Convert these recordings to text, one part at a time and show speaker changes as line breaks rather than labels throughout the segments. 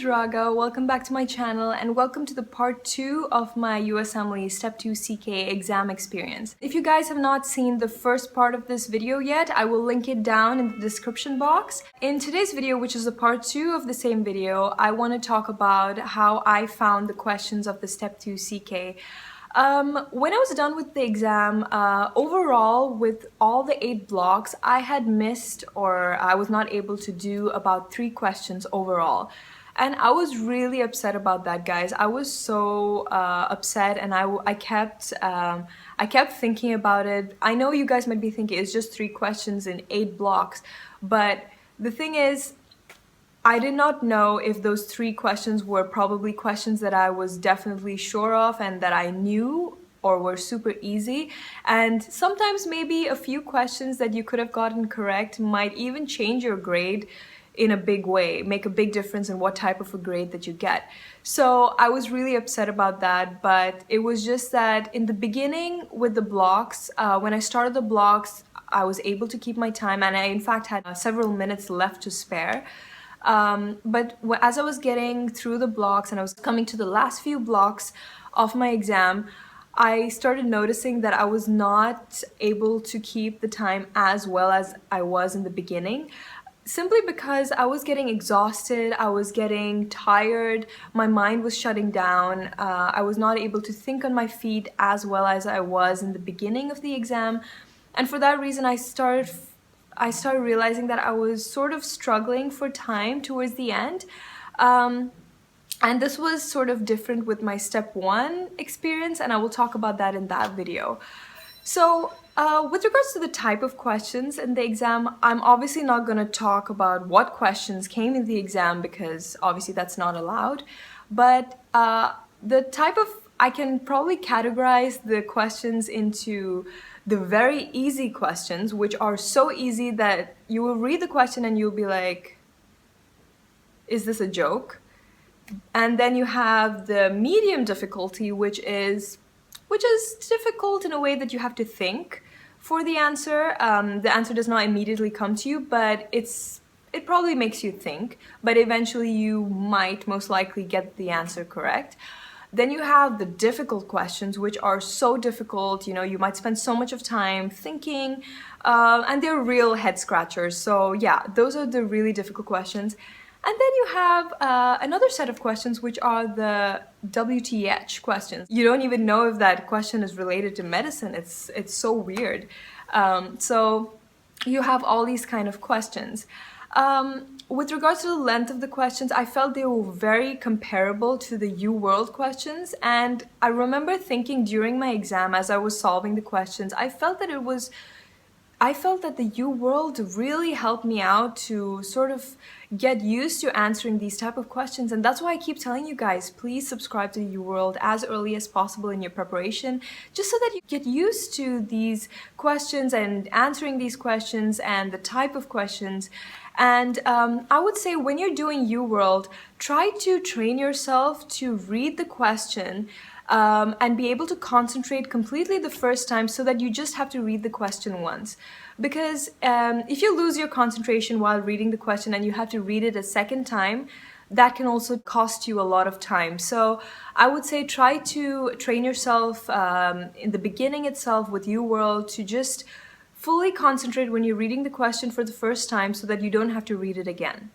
is Raga. Welcome back to my channel and welcome to the part 2 of my USMLE Step 2 CK exam experience. If you guys have not seen the first part of this video yet, I will link it down in the description box. In today's video, which is the part 2 of the same video, I want to talk about how I found the questions of the Step 2 CK. When I was done with the exam, overall with all the 8 blocks, I had missed or I was not able to do about 3 questions overall. And I was really upset about that, guys. I was so upset, and I kept thinking about it. I know you guys might be thinking it's just 3 questions in 8 blocks, but the thing is, I did not know if those 3 questions were probably questions that I was definitely sure of and that I knew or were super easy. And sometimes maybe a few questions that you could have gotten correct might even change your grade in a big way, make a big difference in what type of a grade that you get. So I was really upset about that, but it was just that in the beginning with the blocks, when I started the blocks, I was able to keep my time, and I in fact had several minutes left to spare. But as I was getting through the blocks and I was coming to the last few blocks of my exam, I started noticing that I was not able to keep the time as well as I was in the beginning, simply because I was getting exhausted, I was getting tired, my mind was shutting down, I was not able to think on my feet as well as I was in the beginning of the exam. And for that reason, I started realizing that I was sort of struggling for time towards the end. And this was sort of different with my step 1 experience, and I will talk about that in that video. So with regards to the type of questions in the exam, I'm obviously not going to talk about what questions came in the exam because obviously that's not allowed. But the type of, I can probably categorize the questions into the very easy questions, which are so easy that you will read the question and you'll be like, is this a joke? And then you have the medium difficulty, which is difficult in a way that you have to think for the answer. The answer does not immediately come to you, but it probably makes you think, but eventually you might most likely get the answer correct. Then you have the difficult questions, which are so difficult, you know, you might spend so much of time thinking, and they're real head scratchers. So yeah, those are the really difficult questions. And then you have another set of questions, which are the WTH questions. You don't even know if that question is related to medicine. It's so weird. So you have all these kind of questions. With regards to the length of the questions, I felt they were very comparable to the UWorld questions, and I remember thinking during my exam as I was solving the questions, I felt that the UWorld really helped me out to sort of get used to answering these type of questions, and that's why I keep telling you guys, please subscribe to the UWorld as early as possible in your preparation, just so that you get used to these questions and answering these questions and the type of questions. And I would say when you're doing UWorld, try to train yourself to read the question and be able to concentrate completely the first time so that you just have to read the question once. Because if you lose your concentration while reading the question and you have to read it a second time, that can also cost you a lot of time. So I would say try to train yourself in the beginning itself with UWorld to just fully concentrate when you're reading the question for the first time so that you don't have to read it again.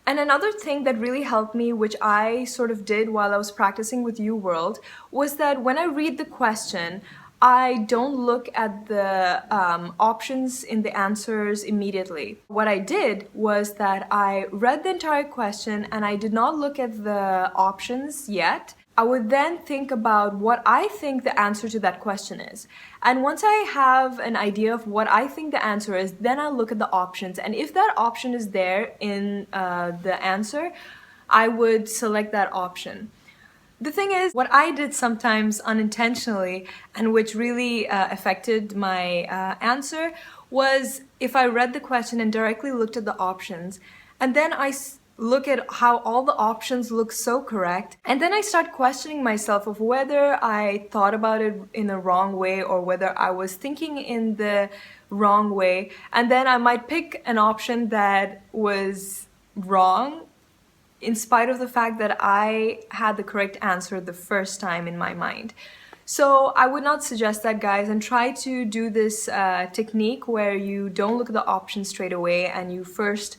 And another thing that really helped me, which I sort of did while I was practicing with UWorld, was that when I read the question, I don't look at the options in the answers immediately. What I did was that I read the entire question and I did not look at the options yet. I would then think about what I think the answer to that question is. And once I have an idea of what I think the answer is, then I'll look at the options. And if that option is there in the answer, I would select that option. The thing is, what I did sometimes unintentionally, and which really affected my answer, was if I read the question and directly looked at the options, and then I look at how all the options look so correct, and then I start questioning myself of whether I thought about it in the wrong way or whether I was thinking in the wrong way, and then I might pick an option that was wrong in spite of the fact that I had the correct answer the first time in my mind. So I would not suggest that, guys, and try to do this technique where you don't look at the options straight away and you first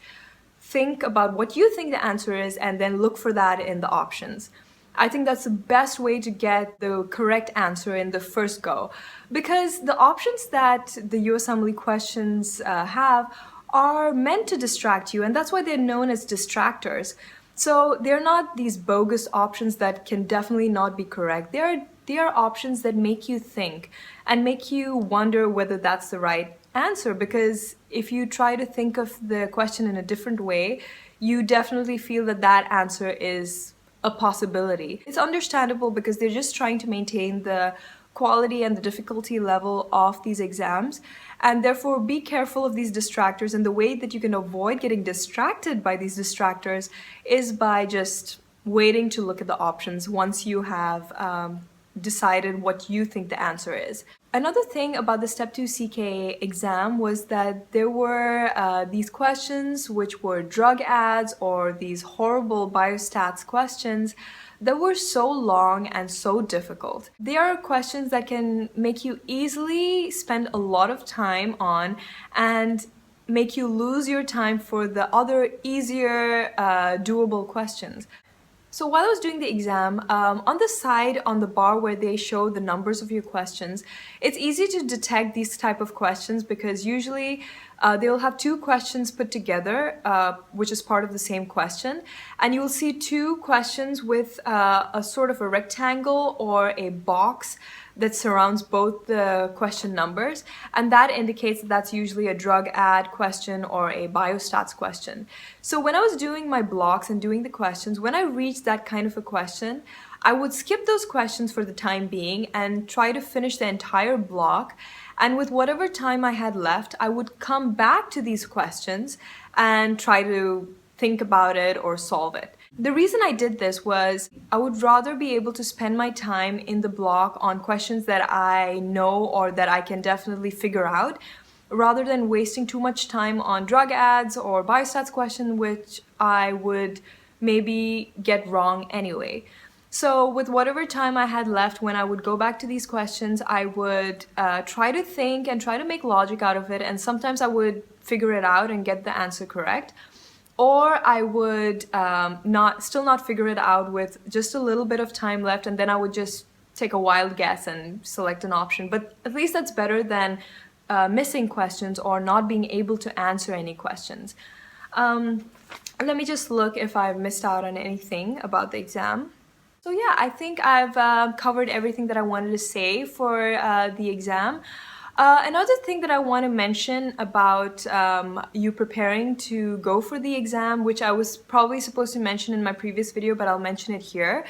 think about what you think the answer is and then look for that in the options. I think that's the best way to get the correct answer in the first go, because the options that the USMLE questions have are meant to distract you, and that's why they're known as distractors. So they're not these bogus options that can definitely not be correct. They are options that make you think and make you wonder whether that's the right answer, because if you try to think of the question in a different way, you definitely feel that that answer is a possibility. It's understandable because they're just trying to maintain the quality and the difficulty level of these exams, and therefore be careful of these distractors. And the way that you can avoid getting distracted by these distractors is by just waiting to look at the options once you have decided what you think the answer is. Another thing about the Step 2 CK exam was that there were these questions which were drug ads or these horrible biostats questions that were so long and so difficult. They are questions that can make you easily spend a lot of time on and make you lose your time for the other easier doable questions. So while I was doing the exam, on the side on the bar where they show the numbers of your questions, it's easy to detect these type of questions because usually they will have two questions put together, which is part of the same question, and you will see two questions with a sort of a rectangle or a box that surrounds both the question numbers, and that indicates that that's usually a drug ad question or a biostats question. So when I was doing my blocks and doing the questions, when I reached that kind of a question, I would skip those questions for the time being and try to finish the entire block, and with whatever time I had left, I would come back to these questions and try to think about it or solve it. The reason I did this was I would rather be able to spend my time in the block on questions that I know or that I can definitely figure out, rather than wasting too much time on drug ads or biostats question, which I would maybe get wrong anyway. So with whatever time I had left, when I would go back to these questions, I would try to think and try to make logic out of it, and sometimes I would figure it out and get the answer correct. Or I would still not figure it out with just a little bit of time left, and then I would just take a wild guess and select an option. But at least that's better than missing questions or not being able to answer any questions. Let me just look if I've missed out on anything about the exam. So yeah, I think I've covered everything that I wanted to say for the exam. Another thing that I want to mention about you preparing to go for the exam, which I was probably supposed to mention in my previous video, but I'll mention it here,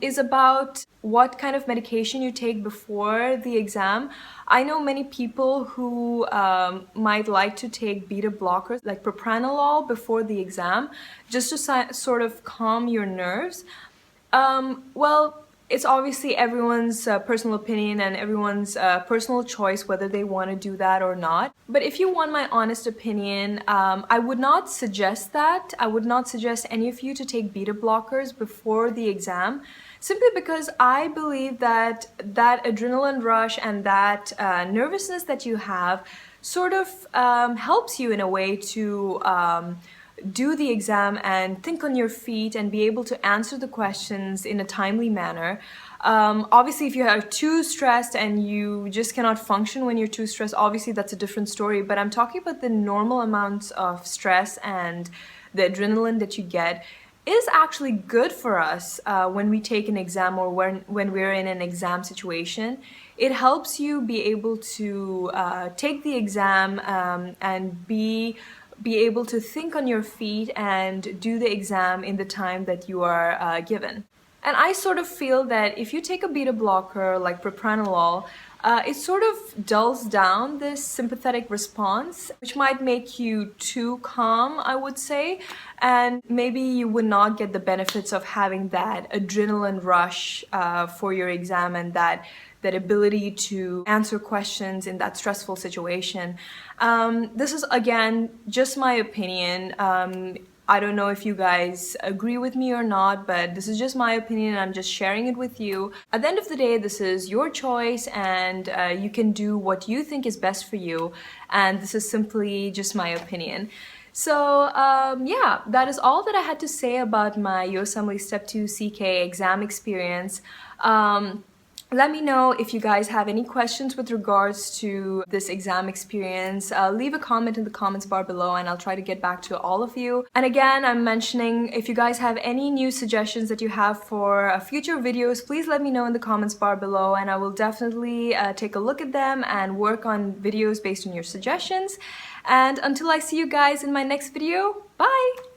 is about what kind of medication you take before the exam. I know many people who might like to take beta blockers like propranolol before the exam just to sort of calm your nerves. Well, it's obviously everyone's personal opinion and everyone's personal choice whether they want to do that or not. But if you want my honest opinion, I would not suggest that. I would not suggest any of you to take beta blockers before the exam, simply because I believe that that adrenaline rush and that nervousness that you have sort of helps you in a way to do the exam and think on your feet and be able to answer the questions in a timely manner. Obviously, if you are too stressed and you just cannot function when you're too stressed, obviously that's a different story. But I'm talking about the normal amounts of stress and the adrenaline that you get is actually good for us when we take an exam or when we're in an exam situation. It helps you be able to take the exam and be able to think on your feet and do the exam in the time that you are given. And I sort of feel that if you take a beta blocker like propranolol, it sort of dulls down this sympathetic response, which might make you too calm, I would say, and maybe you would not get the benefits of having that adrenaline rush for your exam and that ability to answer questions in that stressful situation. This is, again, just my opinion. I don't know if you guys agree with me or not, but this is just my opinion and I'm just sharing it with you. At the end of the day, this is your choice and you can do what you think is best for you. And this is simply just my opinion. So yeah, that is all that I had to say about my USMLE Step 2 CK exam experience. Let me know if you guys have any questions with regards to this exam experience. Leave a comment in the comments bar below and I'll try to get back to all of you. And again, I'm mentioning if you guys have any new suggestions that you have for future videos, please let me know in the comments bar below and I will definitely take a look at them and work on videos based on your suggestions. And until I see you guys in my next video, bye!